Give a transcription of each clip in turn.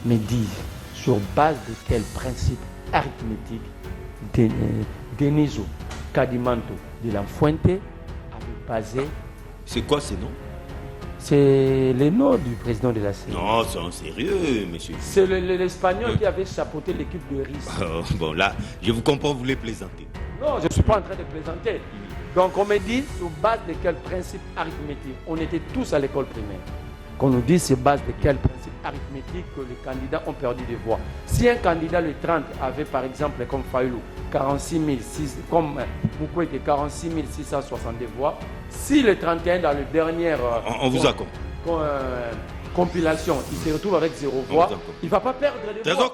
me disent sur base de quel principe arithmétique Deniso Cadimanto de la Fuente avait basé. C'est quoi ces noms? C'est le nom du président de la CENI. Non, c'est en sérieux, monsieur. C'est l'Espagnol qui avait chapeauté l'équipe de risque. Bon, là, je vous comprends, vous voulez plaisanter. Non, je ne suis pas en train de plaisanter. Donc, on me dit sur base de quel principe arithmétique? On était tous à l'école primaire. Qu'on nous dise sur base de quel principe arithmétique que les candidats ont perdu des voix. Si un candidat, le 30, avait par exemple, comme Fayoulou, 46 600, comme Mukwege, 46 662 voix, si le 31, dans le dernier on vous a compris. Compilation, il se retrouve avec 0 voix, il ne va pas perdre des voix.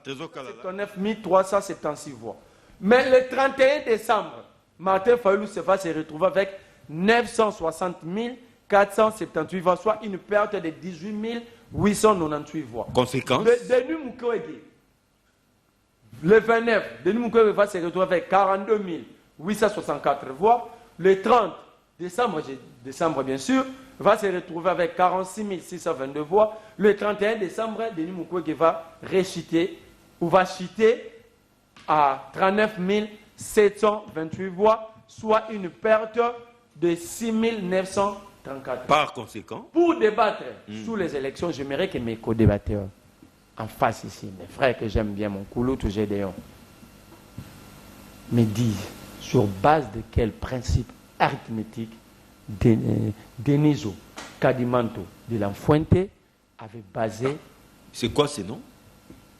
Trésor Kalala. 9 376 voix. Mais le 31 décembre, Martin Fayoulou va se retrouver avec 960 478 voix, soit une perte de 18 898 voix. Conséquence? Denis Mukwege, le 29, Denis Mukwege va se retrouver avec 42 864 voix. Le 30 décembre bien sûr, va se retrouver avec 46 622 voix. Le 31 décembre, Denis Mukwege va réchiter ou va chiter à 39 728 voix, soit une perte de 6 934. Par conséquent, pour débattre sous les élections, j'aimerais que mes co-débatteurs en face ici, mes frères que j'aime bien, mon Koulou, tout Gédéon, me disent sur base de quel principe arithmétique Deniso Cadimanto de la Fuente avait basé. c'est quoi ces noms?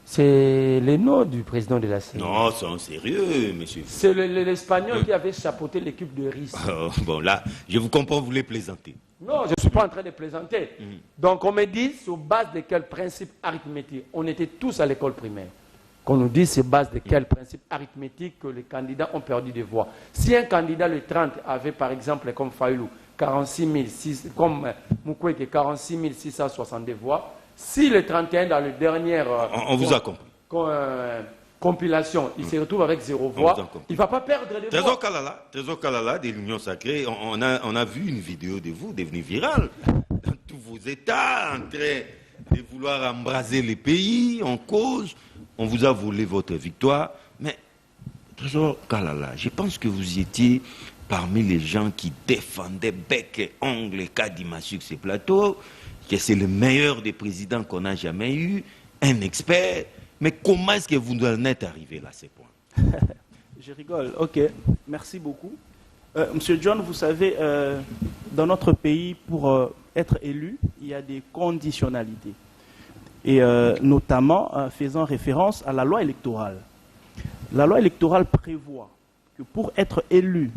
C'est le nom du président de la CENI. Non, c'est en sérieux, monsieur. C'est l'Espagnol qui avait chapeauté l'équipe de risque. Bon, là, je vous comprends, vous voulez plaisanter. Non, je ne suis pas en train de plaisanter. Donc, on me dit sur base de quel principe arithmétique? On était tous à l'école primaire. Qu'on nous dise sur base de quel principe arithmétique que les candidats ont perdu des voix. Si un candidat, le 30, avait par exemple, comme Fayoulou, 46 600, comme Mukwege, 46 662 voix, si le 31, dans le dernier on vous a compris. Compilation, il se retrouve avec 0 voix, il ne va pas perdre des voix. Trésor Kalala de l'Union Sacrée, on a vu une vidéo de vous devenue virale dans tous vos états, en train de vouloir embraser les pays en cause. On vous a volé votre victoire. Mais, Trésor Kalala, je pense que vous étiez parmi les gens qui défendaient bec et ongle Kadima sur ces plateaux, que c'est le meilleur des présidents qu'on a jamais eu, un expert. Mais comment est-ce que vous en êtes arrivé là, à ces points? Je rigole, ok, merci beaucoup. Monsieur John, vous savez, dans notre pays, pour être élu, il y a des conditionnalités. Et notamment faisant référence à la loi électorale. La loi électorale prévoit que pour être élu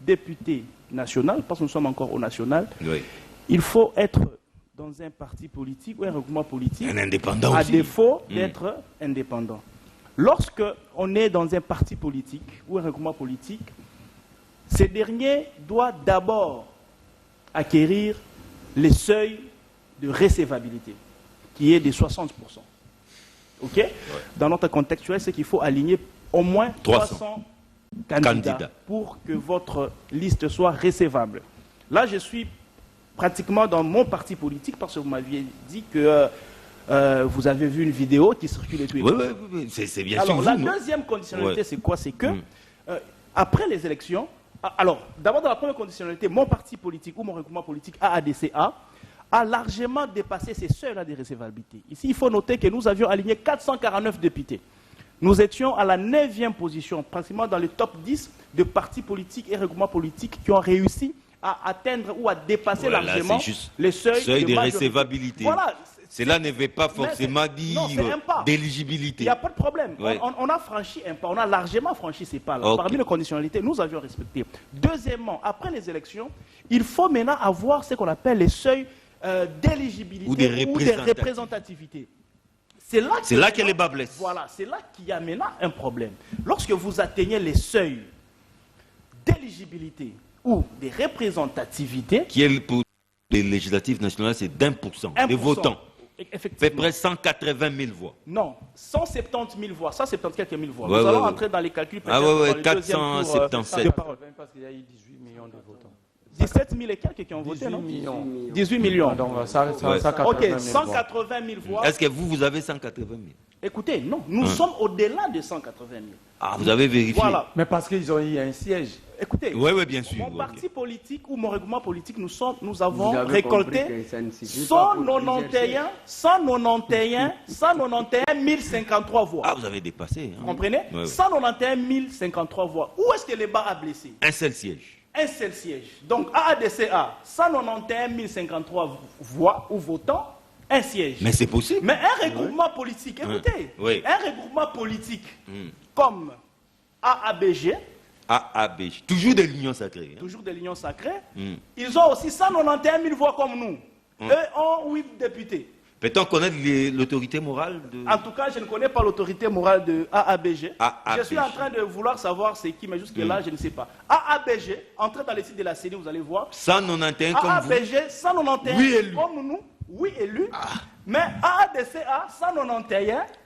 député national, parce que nous sommes encore au national, oui, il faut être dans un parti politique ou un regroupement politique, un indépendant à aussi, défaut d'être indépendant. Lorsque on est dans un parti politique ou un regroupement politique, ce dernier doit d'abord acquérir les seuils de recevabilité, qui est de 60%. OK? Ouais. Dans notre contexte actuel, c'est qu'il faut aligner au moins 300 candidats pour que votre liste soit recevable. Là, je suis pratiquement dans mon parti politique, parce que vous m'aviez dit que vous avez vu une vidéo qui circule et tout. Oui, c'est bien sûr. Alors, la deuxième conditionnalité, c'est quoi? C'est que, après les élections, alors, d'abord, dans la première conditionnalité, mon parti politique ou mon regroupement politique AADCA a largement dépassé ces seuils-là de recevabilité. Ici, il faut noter que nous avions aligné 449 députés. Nous étions à la 9e position, pratiquement dans le top 10 de partis politiques et regroupements politiques qui ont réussi à atteindre ou à dépasser largement les seuils de recevabilité. Voilà. Cela ne veut pas forcément dire d'éligibilité. Il n'y a pas de problème. Ouais. On a franchi un pas, on a largement franchi ces pas-là. Okay. Parmi les conditionnalités, nous avions respecté. Deuxièmement, après les élections, il faut maintenant avoir ce qu'on appelle les seuils d'éligibilité ou de représentativité. C'est là que les bas blessent. Voilà, c'est là qu'il y a maintenant un problème. Lorsque vous atteignez les seuils d'éligibilité ou de représentativité, qui est pour les législatives nationales, c'est d'1% des votants. Fait près 180 000 voix. Non, 170 000 voix, 170 quelques mille voix. Nous allons entrer dans les calculs. Ah ouais, 477. Parce qu'il y a eu 18 millions de votants. 17 000 et quelques qui ont voté, 18 non? millions. 18 millions. Donc, ça, Ouais. 180 Ok, 000 voix. 180 000 voix. Est-ce que vous avez 180 000? Écoutez, non, nous sommes au-delà de 180 000. Ah, vous avez vérifié? Voilà. Mais parce qu'ils ont eu un siège. Écoutez, Oui, oui, bien sûr. mon oui, parti oui. politique ou mon regroupement politique, nous Vous avons avez récolté compris que ça ne suffit pas pour exercer. 191 053 voix. Ah, vous avez dépassé. Vous Hein? comprenez? Ouais, ouais. 191 053 voix. Où est-ce que le bas a blessé? Un seul siège. Un seul siège. Donc AADCA, 191 053 voix ou votants, un siège. Mais c'est possible. Mais un regroupement politique, écoutez, Oui. un regroupement politique comme AABG, AAB. Toujours de l'Union sacrée. Hein? toujours de l'Union sacrée, ils ont aussi 191 000 voix comme nous. Eux ont 8 députés. Peut-on connaître l'autorité morale de... En tout cas, je ne connais pas l'autorité morale de AABG. AABG. Je suis en train de vouloir savoir c'est qui, mais jusque-là, je ne sais pas. AABG, entrez dans le site de la CENI, vous allez voir. 191 comme vous. AABG, 191 Oui élus. comme nous, oui élus. Mais AADCA, 191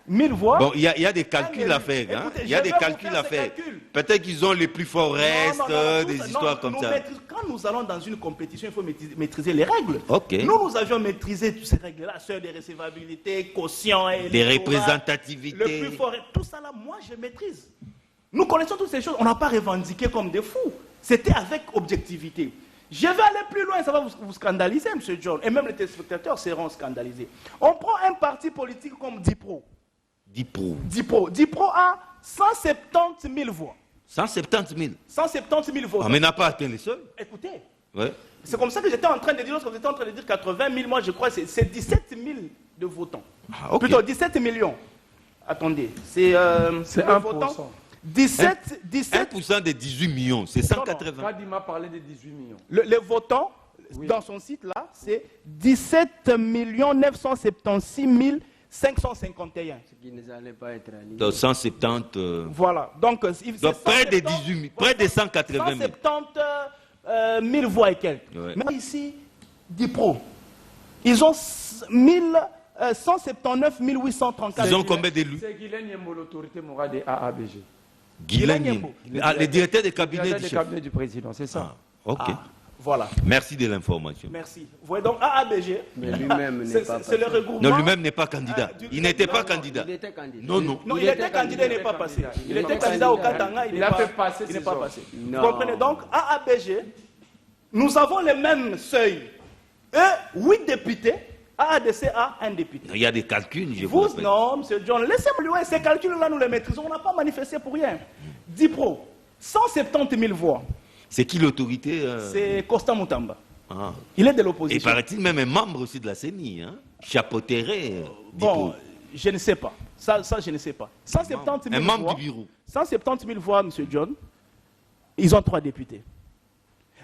000 voix. Bon, il y a des calculs à faire. Hein? Écoutez, Il y a je des vais vous calculs faire à ces faire. calculs. Peut-être qu'ils ont les plus forts restes, des histoires comme ça. Quand nous allons dans une compétition, il faut maîtriser les règles. Ok. Nous avions maîtrisé toutes ces règles-là, seuil de recevabilité, quotient, Des électorat, représentativités. le plus fort, tout ça là, moi je maîtrise. Nous connaissons toutes ces choses, on n'a pas revendiqué comme des fous. C'était avec objectivité. Je vais aller plus loin, ça va vous scandaliser, M. John, et même les téléspectateurs seront scandalisés. On prend un parti politique comme DIPRO. DIPRO a 170 000 voix. 170 000. 170 000 voix. Ah, mais n'a pas atteint les seuils. Écoutez, Ouais. c'est comme ça que j'étais en train de dire, lorsque vous étiez en train de dire 80 000, moi je crois que c'est 17 000 de votants. Ah, ok. Plutôt 17 millions. Attendez, c'est C'est le 1%. votant. 17, 1% des 18 millions, c'est 180. Quand il m'a parlé de 18 millions. le votant, dans son site là, c'est 17 976 551. Ce qui ne allait pas être aligné. Donc 170. Voilà. Donc, Donc près de 18 000, près de 180 000. 170 000 voix et quelques. Ouais. Mais ici, DIPRO, ils ont 179 834. Ils ont combien d'élus? C'est Guylaine Yembo, l'autorité morale des AABG. Guylaine Guylaine Yembo. Ah, le directeur des cabinets Directeur du du chef. cabinet du président, c'est ça. Ah, ok. Ah, voilà. Merci de l'information. Merci. Vous voyez donc AABG, Mais lui-même n'est pas c'est le passé. regroupement. Non, lui-même n'est pas candidat. Il n'était pas candidat. Il était candidat. Non, non. Non, il était candidat, il n'est pas passé. Il était candidat au Katanga, il Il n'est a pas, fait passer il n'est ses pas ordres. passé. Vous Non. comprenez donc, AABG, nous avons le même seuil. Eux, 8 députés, AADCA, 1 député. Il y a des calculs, je vous Vous, rappelle. non, M. John, laissez-moi lui, ces calculs-là, nous les maîtrisons. On n'a pas manifesté pour rien. DIPRO, 170 000 voix. C'est qui l'autorité C'est Costa Moutamba. Ah. Il est de Et l'opposition. paraît-il même un membre aussi de la CENI, hein? Chapeauterait. Bon, je ne sais pas. Ça, je ne sais pas. 170 000 un membre voix. du bureau. 170 000 voix, M. John. Ils ont 3 députés.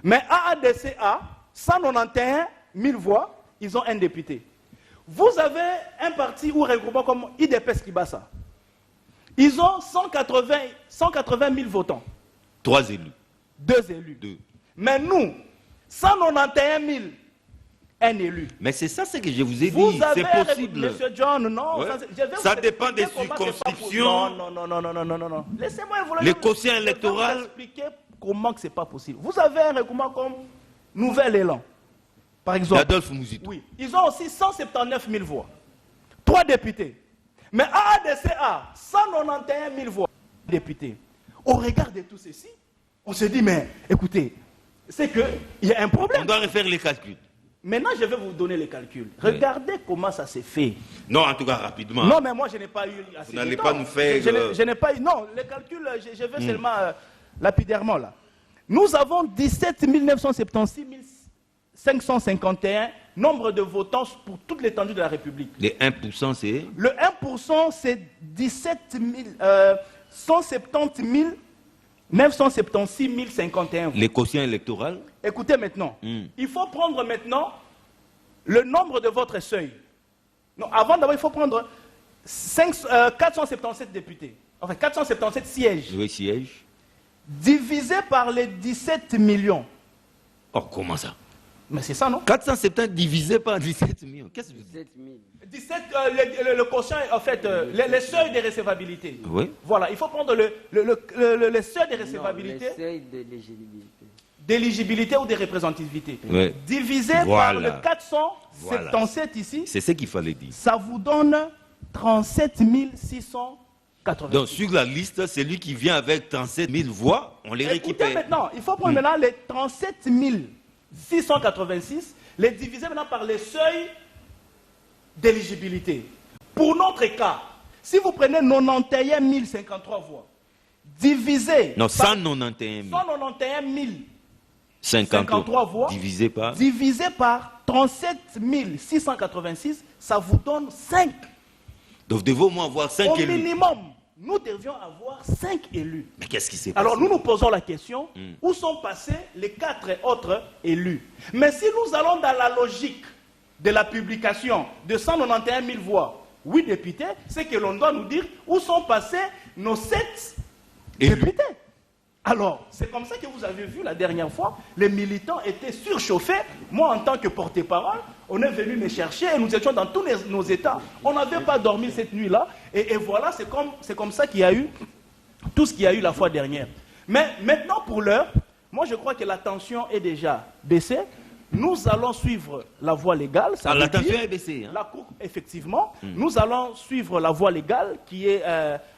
Mais AADCA, 191 000 voix, ils ont 1 député. Vous avez un parti ou regroupement comme IDPS Kibasa. Ils ont 180 000 votants. 3 élus. 2 élus. 2. Mais nous, 191 000, 1 élu. Mais c'est ça ce que je vous ai Vous dit. avez C'est possible. Monsieur John, non. Ouais. Je vais Ça vous dépend des expliquer comment c'est pas circonscriptions. possible. Non. Laissez-moi vous Les quotients je vais électoraux. vous expliquer comment que c'est pas possible. Vous avez un regroupement comme Nouvel Élan, par exemple. D'Adolphe Mouzito. Oui. Ils ont aussi 179 000 voix. 3 députés. Mais AADCA, 191 000 voix. Députés. Au regard de tout ceci, on se dit, mais écoutez, c'est qu'il y a un On problème. doit refaire les calculs. Maintenant, je vais vous donner les calculs. Regardez comment ça s'est fait. Non, en tout cas, rapidement. Non, mais moi, je n'ai pas eu assez Vous n'allez de temps. pas nous faire, Je n'ai pas eu... Non, les calculs, je vais seulement lapidairement, là. Nous avons 17 976 551 nombre de votants pour toute l'étendue de la République. Les 1%, c'est... Le 1%, c'est 170 976 051 voix. Les quotients électoraux. Écoutez maintenant, il faut prendre maintenant le nombre de votre seuil. Non, avant d'abord, il faut prendre 477 députés, enfin 477 sièges, Oui, siège. divisé par les 17 millions. Oh, comment ça? Mais c'est ça, non? 470 divisé par 17 millions. Qu'est-ce que vous dites? 7 000. 17, le quotient, en fait, les seuils de recevabilité. Oui. Voilà, il faut prendre le seuil de recevabilité. Non, le seuil de l'éligibilité. d'éligibilité ou de représentativité. Ouais. Divisé Voilà. par le 477 ici, C'est ce qu'il fallait dire. ça vous donne 37 680. Donc sur la liste, celui qui vient avec 37 000 voix, on les Écoutez récupère. maintenant, il faut prendre maintenant les 37 686, les diviser maintenant par les seuils d'éligibilité. Pour notre cas, si vous prenez 91 053 voix, divisé Non, par 191 000. 191 53 053 voix, divisé par... divisé par 37 686, ça vous donne 5. Donc devons au moins avoir 5 Au élus. minimum, nous devions avoir 5 élus. Mais qu'est-ce qui s'est passé? Alors nous nous posons la question, où sont passés les 4 autres élus? Mais si nous allons dans la logique de la publication de 191 000 voix, 8 députés, c'est que l'on doit nous dire où sont passés nos 7 Élus. députés. Alors, c'est comme ça que vous avez vu la dernière fois, les militants étaient surchauffés. Moi, en tant que porte-parole, on est venu me chercher et nous étions dans tous nos états. On n'avait pas dormi cette nuit-là. Et voilà, c'est comme ça qu'il y a eu tout ce qu'il y a eu la fois dernière. Mais maintenant, pour l'heure, moi, je crois que la tension est déjà baissée. Nous allons suivre la voie légale. Ça veut La tension dire est baissée. Hein? la Cour, effectivement, nous allons suivre la voie légale qui est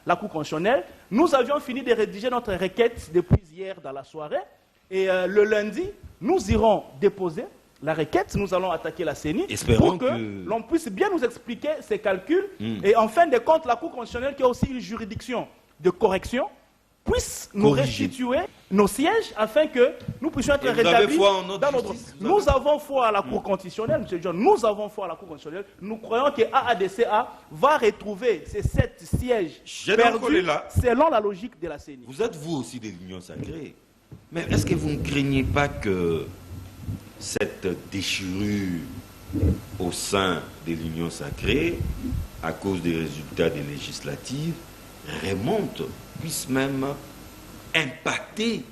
la Cour constitutionnelle. Nous avions fini de rédiger notre requête depuis hier dans la soirée. Et le lundi, nous irons déposer la requête. Nous allons attaquer la CENI Espérons pour que l'on puisse bien nous expliquer ces calculs. Et en fin de compte, la Cour constitutionnelle, qui a aussi une juridiction de correction, puisse nous Corriger. restituer nos sièges afin que nous puissions être Et vous avez rétablis foi en notre dans notre... justice? Nous avons foi à la Cour constitutionnelle, M. John, nous avons foi à la Cour constitutionnelle. Nous croyons que AADCA va retrouver ces 7 sièges Je n'en perdus connais là. selon la logique de la CENI. Vous êtes vous aussi de l'Union sacrée. Mais est-ce que vous ne craignez pas que cette déchirure au sein de l'Union sacrée, à cause des résultats des législatives, remonte, puisse même impacter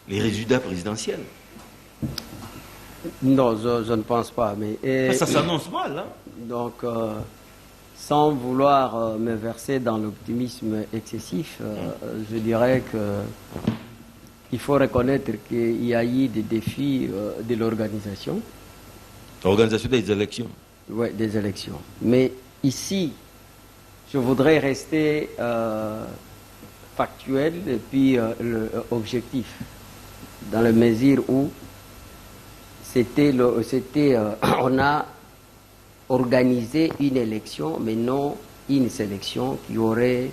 les résultats présidentiels? Non, je ne pense pas. Mais Ça s'annonce mal, hein? donc, sans vouloir me verser dans l'optimisme excessif, je dirais que il faut reconnaître qu'il y a eu des défis de l'organisation. L'organisation des élections. Oui, des élections. Mais ici, je voudrais rester factuel et puis objectif, dans la mesure où on a organisé une élection, mais non une sélection qui aurait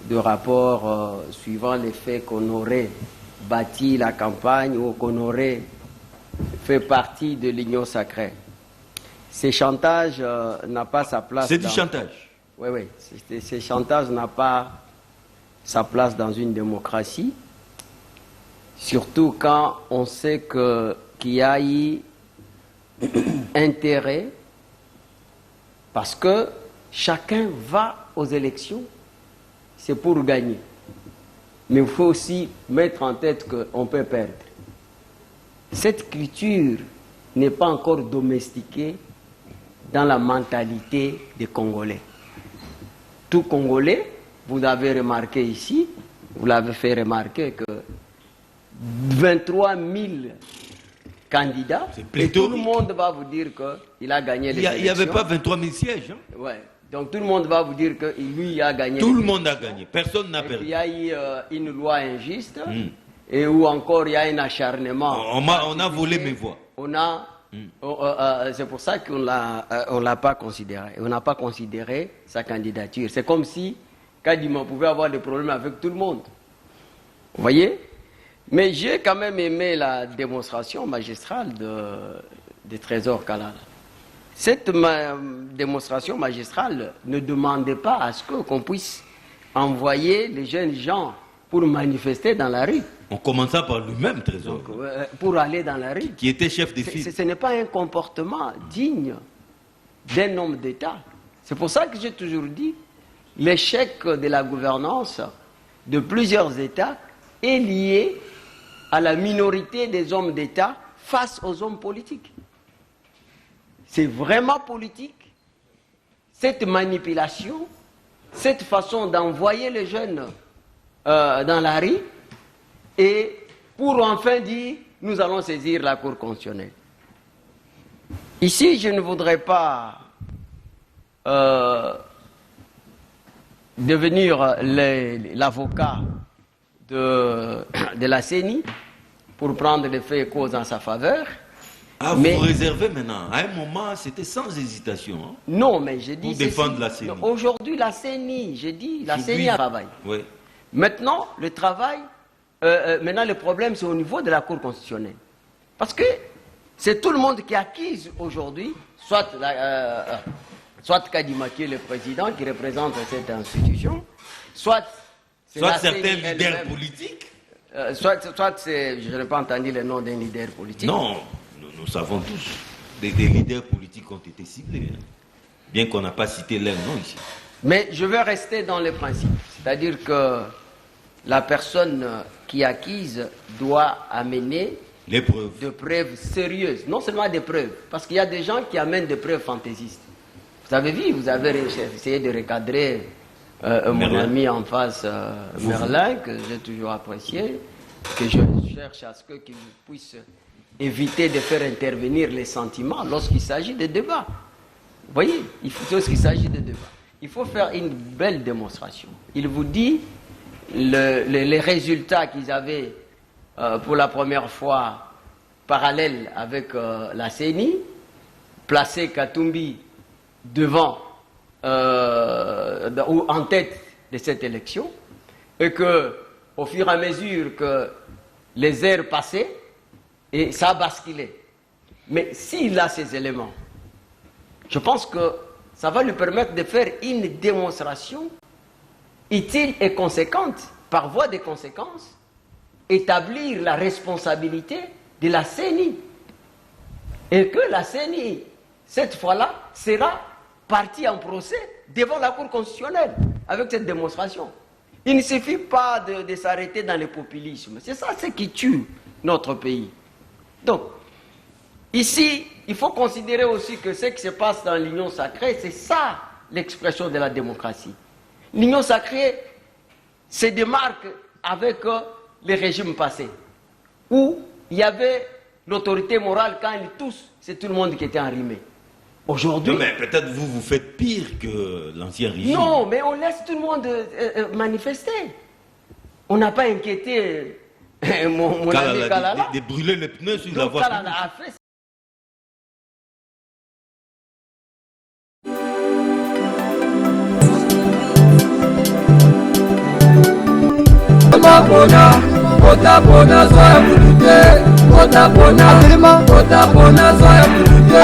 de rapport suivant les faits qu'on aurait bâti la campagne ou qu'on aurait fait partie de l'Union sacrée. Ces chantages n'a pas sa place. C'est du chantage. Oui, oui. Ces chantages n'a pas sa place dans une démocratie, surtout quand on sait qu'il y a eu intérêt, parce que chacun va aux élections, c'est pour gagner. Mais il faut aussi mettre en tête qu'on peut perdre. Cette culture n'est pas encore domestiquée dans la mentalité des Congolais. Tout Congolais, vous avez remarqué ici, vous l'avez fait remarquer que 23 000 candidats, et tout le monde va vous dire qu'il a gagné les élections. Il n'y avait pas 23 000 sièges. Hein? Ouais. Donc tout le monde va vous dire que lui a gagné. Tout le monde a gagné, personne n'a Et perdu. puis, il y a eu une loi injuste, et où encore il y a un acharnement. On a volé mes voix. C'est pour ça qu'on l'a pas considéré. On n'a pas considéré sa candidature. C'est comme si Kadima pouvait avoir des problèmes avec tout le monde. Vous voyez? Mais j'ai quand même aimé la démonstration magistrale de Trésor Kalala. Cette démonstration magistrale ne demandait pas à ce qu'on puisse envoyer les jeunes gens pour manifester dans la rue. On commença par lui-même, Trésor. Donc, pour aller dans la rue. Qui était chef des fils. Ce n'est pas un comportement digne d'un homme d'État. C'est pour ça que j'ai toujours dit l'échec de la gouvernance de plusieurs États est lié à la minorité des hommes d'État face aux hommes politiques. C'est vraiment politique. Cette manipulation, cette façon d'envoyer les jeunes dans la rue, et pour enfin dire nous allons saisir la Cour constitutionnelle. Ici, je ne voudrais pas devenir l'avocat de la CENI pour prendre les faits et causes en sa faveur. Ah, vous vous réservez maintenant. À un moment, c'était sans hésitation. Hein? Non, mais j'ai dit... Pour défendre la CENI. Aujourd'hui, la CENI, j'ai dit, la CENI travaille. Oui. Maintenant, le travail, maintenant le problème, c'est au niveau de la Cour constitutionnelle. Parce que c'est tout le monde qui accuse aujourd'hui, soit Kadima qui est le président qui représente cette institution, soit certains leaders politiques. Soit je n'ai pas entendu le nom d'un leader politique. Non, nous savons tous, des leaders politiques ont été ciblés, hein. Bien qu'on n'a pas cité leur nom ici. Mais je veux rester dans les principes, c'est-à-dire que la personne qui accuse doit amener les preuves. De preuves sérieuses, non seulement des preuves, parce qu'il y a des gens qui amènent des preuves fantaisistes. Vous avez vu, vous avez essayé de recadrer mon ami en face, Merlin, que j'ai toujours apprécié, que je cherche à ce qu'il puisse éviter de faire intervenir les sentiments lorsqu'il s'agit de débats. Vous voyez, lorsqu'il s'agit de débats, il faut faire une belle démonstration. Il vous dit les résultats qu'ils avaient pour la première fois parallèle avec la CENI, placer Katumbi devant ou en tête de cette élection, et que au fur et à mesure que les heures passaient, et ça a basculé. Mais s'il a ces éléments, je pense que ça va lui permettre de faire une démonstration utile et conséquente, par voie de conséquences, établir la responsabilité de la CENI. Et que la CENI, cette fois-là, sera partie en procès devant la Cour constitutionnelle avec cette démonstration. Il ne suffit pas de s'arrêter dans le populisme. C'est ça ce qui tue notre pays. Donc, ici, il faut considérer aussi que ce qui se passe dans l'Union sacrée, c'est ça l'expression de la démocratie. L'Union sacrée se démarque avec les régimes passés, où il y avait l'autorité morale quand ils tous, c'est tout le monde qui était enrhumé. Aujourd'hui... Mais peut-être vous faites pire que l'ancien régime. Non, mais on laisse tout le monde manifester. On n'a pas inquiété mon ami Kalala. De brûler les pneus sur la voie publique. Kalala a fait Otapona soya mulute, otapona, otapona soya mulute.